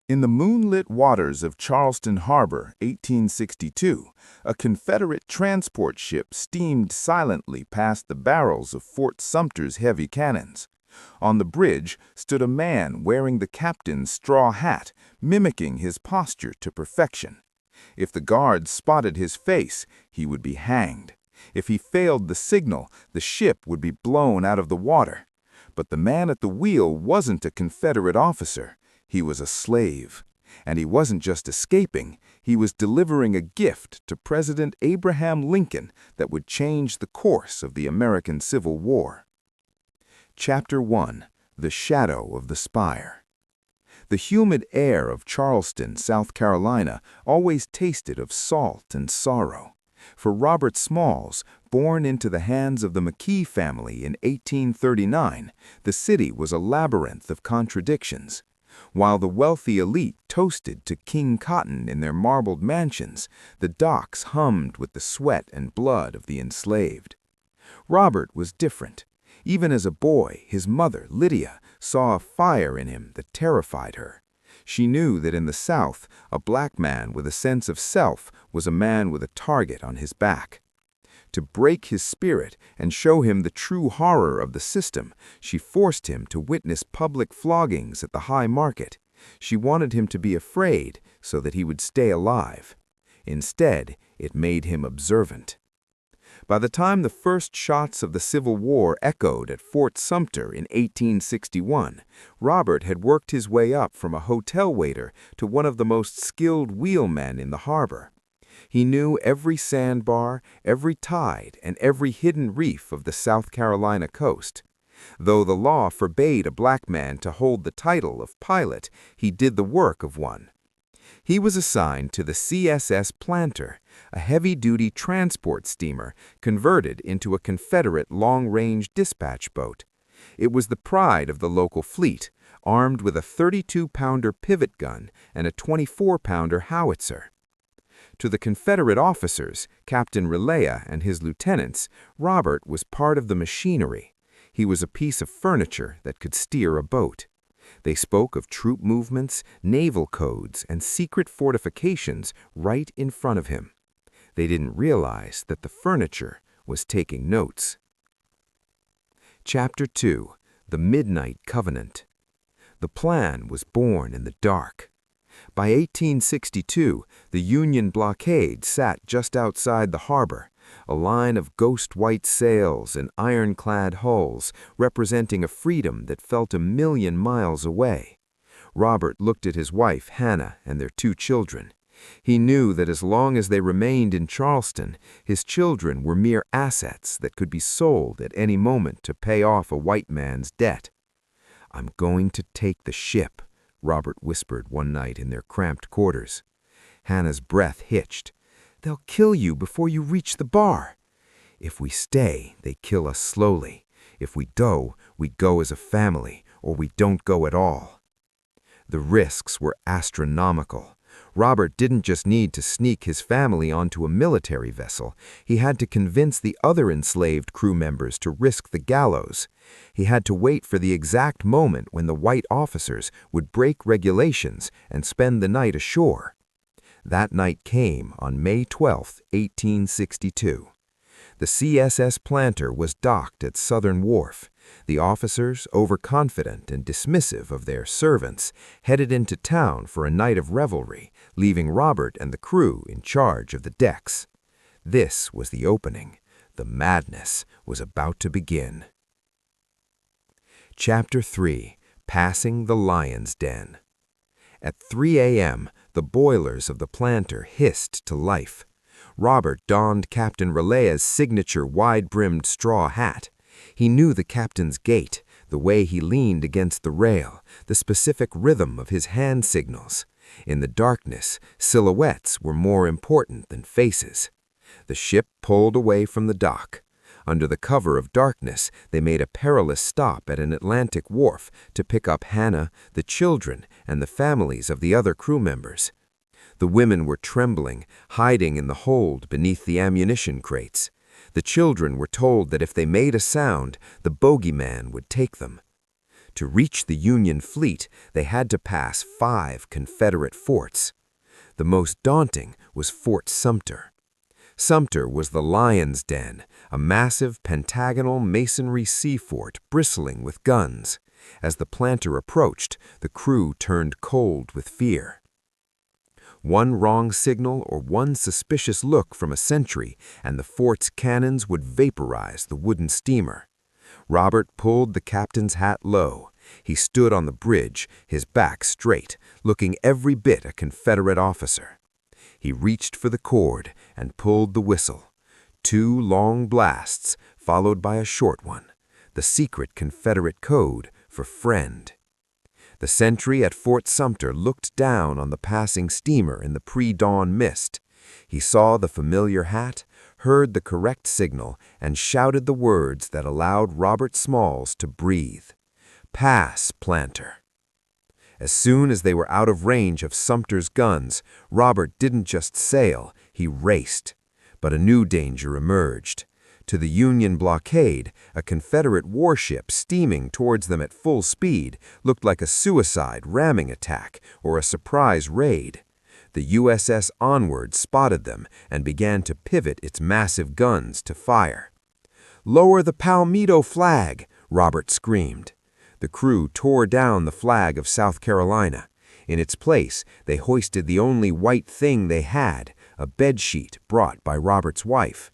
In the moonlit waters of Charleston Harbor, 1862, a Confederate transport ship steamed silently past the barrels of Fort Sumter's heavy cannons. On the bridge stood a man wearing the captain's straw hat, mimicking his posture to perfection. If the guards spotted his face, he would be hanged. If he failed the signal, the ship would be blown out of the water. But the man at the wheel wasn't a Confederate officer. He was a slave. And he wasn't just escaping, he was delivering a gift to President Abraham Lincoln that would change the course of the American Civil War. Chapter 1. The Shadow of the Spire. The humid air of Charleston, South Carolina, always tasted of salt and sorrow. For Robert Smalls, born into the hands of the McKee family in 1839, the city was a labyrinth of contradictions. While the wealthy elite toasted to King Cotton in their marbled mansions, the docks hummed with the sweat and blood of the enslaved. Robert was different. Even as a boy, his mother, Lydia, saw a fire in him that terrified her. She knew that in the South, a black man with a sense of self was a man with a target on his back. To break his spirit and show him the true horror of the system, she forced him to witness public floggings at the High Market. She wanted him to be afraid so that he would stay alive. Instead, it made him observant. By the time the first shots of the Civil War echoed at Fort Sumter in 1861, Robert had worked his way up from a hotel waiter to one of the most skilled wheelmen in the harbor. He knew every sandbar, every tide, and every hidden reef of the South Carolina coast. Though the law forbade a black man to hold the title of pilot, he did the work of one. He was assigned to the CSS Planter, a heavy-duty transport steamer converted into a Confederate long-range dispatch boat. It was the pride of the local fleet, armed with a 32-pounder pivot gun and a 24-pounder howitzer. To the Confederate officers, Captain Relea and his lieutenants, Robert was part of the machinery. He was a piece of furniture that could steer a boat. They spoke of troop movements, naval codes, and secret fortifications right in front of him. They didn't realize that the furniture was taking notes. Chapter 2. The Midnight Covenant. The plan was born in the dark. By 1862, the Union blockade sat just outside the harbor, a line of ghost-white sails and ironclad hulls representing a freedom that felt 1,000,000 miles away. Robert looked at his wife, Hannah, and their 2 children. He knew that as long as they remained in Charleston, his children were mere assets that could be sold at any moment to pay off a white man's debt. "I'm going to take the ship," Robert whispered one night in their cramped quarters. Hannah's breath hitched. "They'll kill you before you reach the bar." "If we stay, they kill us slowly. If we go as a family, or we don't go at all." The risks were astronomical. Robert didn't just need to sneak his family onto a military vessel. He had to convince the other enslaved crew members to risk the gallows. He had to wait for the exact moment when the white officers would break regulations and spend the night ashore. That night came on May 12, 1862. The CSS Planter was docked at Southern Wharf. The officers, overconfident and dismissive of their servants, headed into town for a night of revelry, leaving Robert and the crew in charge of the decks. This was the opening. The madness was about to begin. Chapter 3. Passing the Lion's Den. At 3 a.m., the boilers of the Planter hissed to life. Robert donned Captain Relea's signature wide-brimmed straw hat. He knew the captain's gait, the way he leaned against the rail, the specific rhythm of his hand signals. In the darkness, silhouettes were more important than faces. The ship pulled away from the dock. Under the cover of darkness, they made a perilous stop at an Atlantic wharf to pick up Hannah, the children, and the families of the other crew members. The women were trembling, hiding in the hold beneath the ammunition crates. The children were told that if they made a sound, the bogeyman would take them. To reach the Union fleet, they had to pass 5 Confederate forts. The most daunting was Fort Sumter. Sumter was the lion's den, a massive pentagonal masonry sea fort bristling with guns. As the Planter approached, the crew turned cold with fear. One wrong signal or one suspicious look from a sentry, and the fort's cannons would vaporize the wooden steamer. Robert pulled the captain's hat low. He stood on the bridge, his back straight, looking every bit a Confederate officer. He reached for the cord and pulled the whistle. 2 long blasts, followed by a short one, the secret Confederate code for friend. The sentry at Fort Sumter looked down on the passing steamer in the pre-dawn mist. He saw the familiar hat, heard the correct signal, and shouted the words that allowed Robert Smalls to breathe. "Pass, Planter." As soon as they were out of range of Sumter's guns, Robert didn't just sail, he raced. But a new danger emerged. To the Union blockade, a Confederate warship steaming towards them at full speed looked like a suicide ramming attack or a surprise raid. The USS Onward spotted them and began to pivot its massive guns to fire. "Lower the Palmetto flag!" Robert screamed. The crew tore down the flag of South Carolina. In its place, they hoisted the only white thing they had, a bedsheet brought by Robert's wife.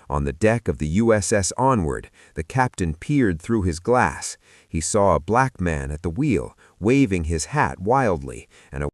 On the deck of the USS Onward, the captain peered through his glass. He saw a black man at the wheel, waving his hat wildly, and a